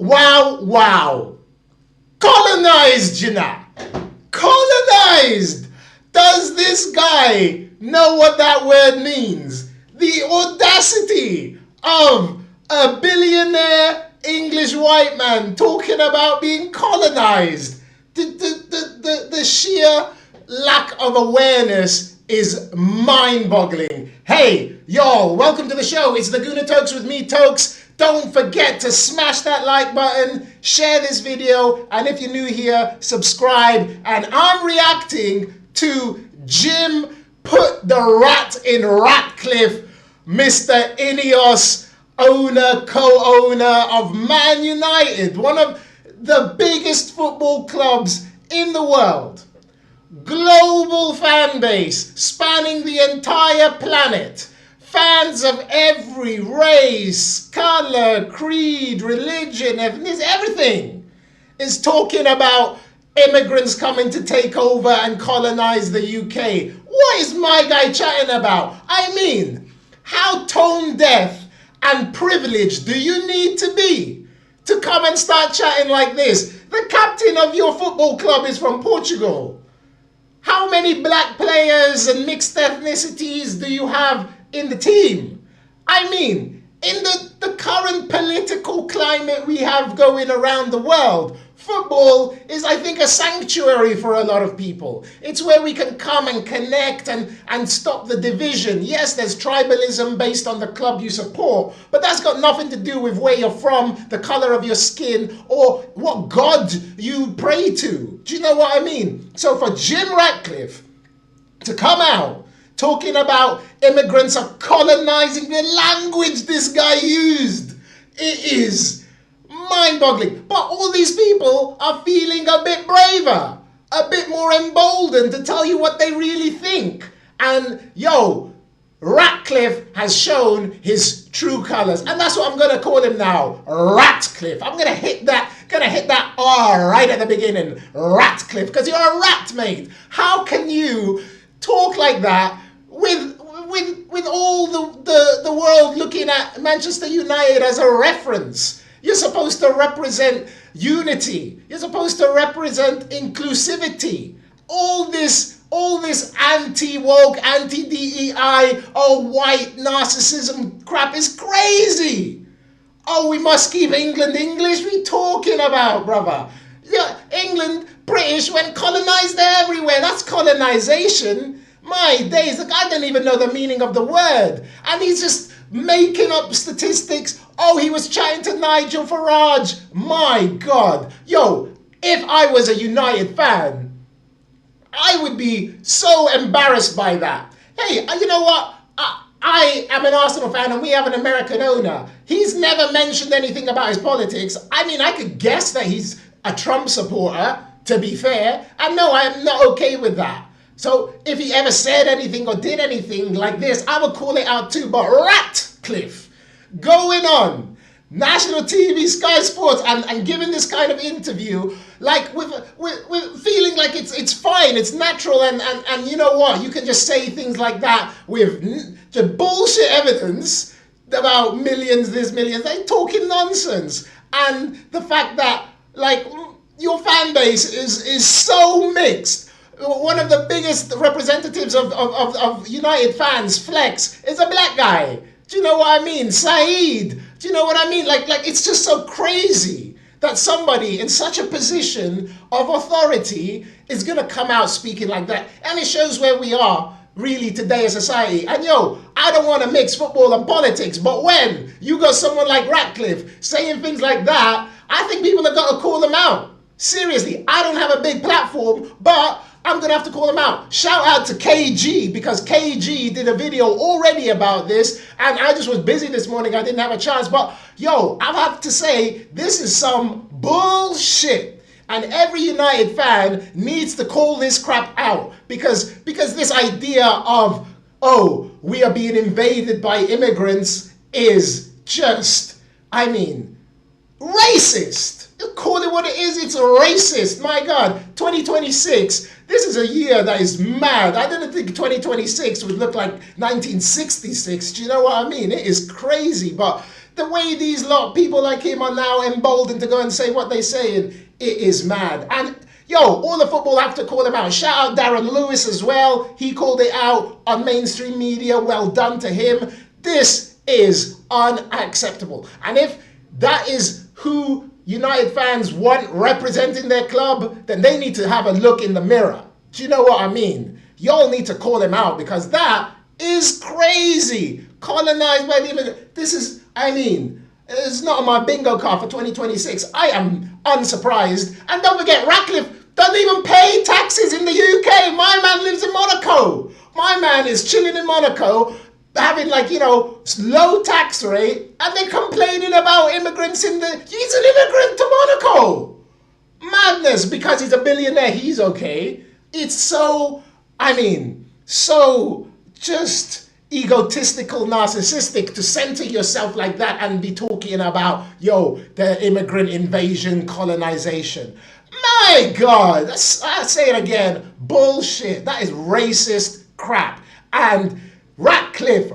Wow, wow. Colonized, you know. Colonized. Does this guy know what that word means? The audacity of a billionaire English white man talking about being colonized. The sheer lack of awareness is mind-boggling. Hey, y'all, welcome to the show. It's the Gooner Tokes with me, Tokes. Don't forget to smash that like button, share this video, and if you're new here, subscribe. And I'm reacting to Jim put the rat in Ratcliffe, Mr. Ineos owner, co-owner of Man United, one of the biggest football clubs in the world. Global fan base spanning the entire planet. Fans of every race, color, creed, religion, ethnicity, everything is talking about immigrants coming to take over and colonize the UK. What is my guy chatting about? I mean, how tone deaf and privileged do you need to be to come and start chatting like this? The captain of your football club is from Portugal. How many black players and mixed ethnicities do you have in the team? I mean, in the current political climate we have going around the world, football is, I think, a sanctuary for a lot of people. It's where we can come and connect and stop the division. Yes, there's tribalism based on the club you support, but that's got nothing to do with where you're from, the color of your skin, or what God you pray to. Do you know what I mean? So for Jim Ratcliffe to come out talking about immigrants are colonizing, the language this guy used, it is mind-boggling. But all these people are feeling a bit braver, a bit more emboldened to tell you what they really think. And yo, Ratcliffe has shown his true colors, and that's what I'm gonna call him now, Ratcliffe. I'm gonna hit that R right at the beginning, Ratcliffe, because you're a rat, mate. How can you talk like that with all the world looking at Manchester United as a reference? You're supposed to represent unity. You're supposed to represent inclusivity. All this anti-woke, anti-DEI, white narcissism crap is crazy. Oh, we must keep England English? What are you talking about, brother? Yeah, England, British went colonized everywhere. That's colonization. My days, the guy didn't even know the meaning of the word. And he's just making up statistics. Oh, he was chatting to Nigel Farage. My God. Yo, if I was a United fan, I would be so embarrassed by that. Hey, you know what? I am an Arsenal fan and we have an American owner. He's never mentioned anything about his politics. I mean, I could guess that he's a Trump supporter, to be fair. And no, I am not okay with that. So if he ever said anything or did anything like this, I would call it out too. But Ratcliffe going on national TV, Sky Sports, and giving this kind of interview, like with feeling like it's fine, it's natural, and you know what? You can just say things like that with just bullshit evidence about millions, this, millions. They're talking nonsense. And the fact that, like, your fan base is so mixed. One of the biggest representatives of United fans, Flex, is a black guy. Do you know what I mean? Saeed. Do you know what I mean? Like it's just so crazy that somebody in such a position of authority is going to come out speaking like that. And it shows where we are really today as a society. And yo, I don't want to mix football and politics, but when you got someone like Ratcliffe saying things like that, I think people have got to call them out. Seriously, I don't have a big platform, but I'm going to have to call him out. Shout out to KG, because KG did a video already about this, and I just was busy this morning. I didn't have a chance. But yo, I have to say, this is some bullshit. And every United fan needs to call this crap out, because this idea of, oh, we are being invaded by immigrants is just, I mean, racist. Call it what it is, it's racist. My God, 2026, this is a year that is mad. I didn't think 2026 would look like 1966. Do you know what I mean? It is crazy. But The way these lot people like him are now emboldened to go and say what they say, and it is mad. And yo, all the football have to call him out. Shout out Darren Lewis as well. He called it out on mainstream media. Well done to him. This is unacceptable. And if that is who United fans want representing their club, then they need to have a look in the mirror. Do you know what I mean? Y'all need to call him out, because that is crazy. Colonized by the immigrant. This is, I mean, it's not on my bingo card for 2026. I am unsurprised. And don't forget, Ratcliffe doesn't even pay taxes in the UK. My man lives in Monaco. My man is chilling in Monaco, having, like, you know, low tax rate, and they're complaining about immigrants in the... He's an immigrant to Monaco. Madness. Because he's a billionaire, he's okay. It's so, I mean, so just egotistical, narcissistic to center yourself like that and be talking about, yo, the immigrant invasion, colonization. My God, I say it again, bullshit. That is racist crap. And Ratcliffe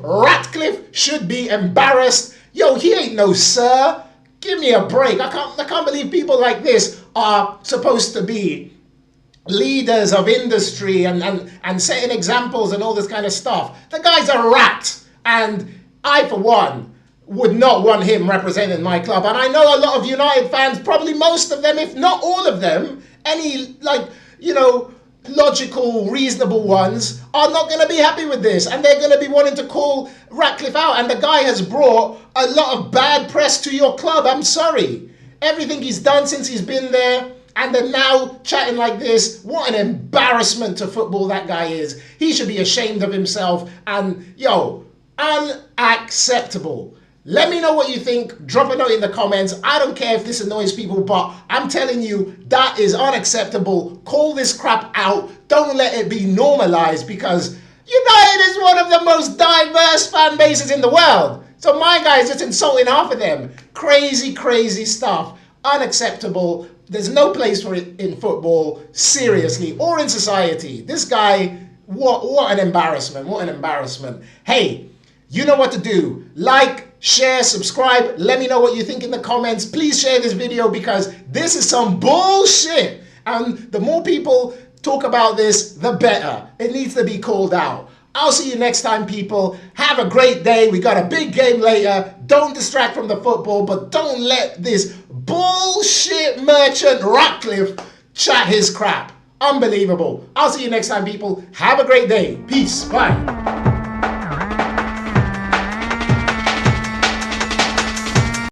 should be embarrassed. Yo, he ain't no sir. Give me a break. I can't believe people like this are supposed to be leaders of industry and setting examples and all this kind of stuff. The guy's a rat, and I, for one, would not want him representing my club. And I know a lot of United fans, probably most of them, if not all of them, any, like, you know, logical, reasonable ones, are not going to be happy with this, and they're going to be wanting to call Ratcliffe out. And the guy has brought a lot of bad press to your club. I'm sorry. Everything he's done since he's been there, and they're now chatting like this. What an embarrassment to football that guy is. He should be ashamed of himself. And yo, unacceptable. Let me know what you think. Drop a note in the comments. I don't care if this annoys people, but I'm telling you, that is unacceptable. Call this crap out. Don't let it be normalized, because United is one of the most diverse fan bases in the world. So my guy is just insulting half of them. Crazy, crazy stuff. Unacceptable. There's no place for it in football, seriously, or in society. This guy, what an embarrassment. What an embarrassment. Hey, you know what to do. Like, share, subscribe. Let me know what you think in the comments. Please share this video, because this is some bullshit. And the more people talk about this, the better. It needs to be called out. I'll see you next time, people. Have a great day. We got a big game later. Don't distract from the football, but don't let this bullshit merchant Ratcliffe chat his crap. Unbelievable. I'll see you next time, people. Have a great day. Peace. Bye.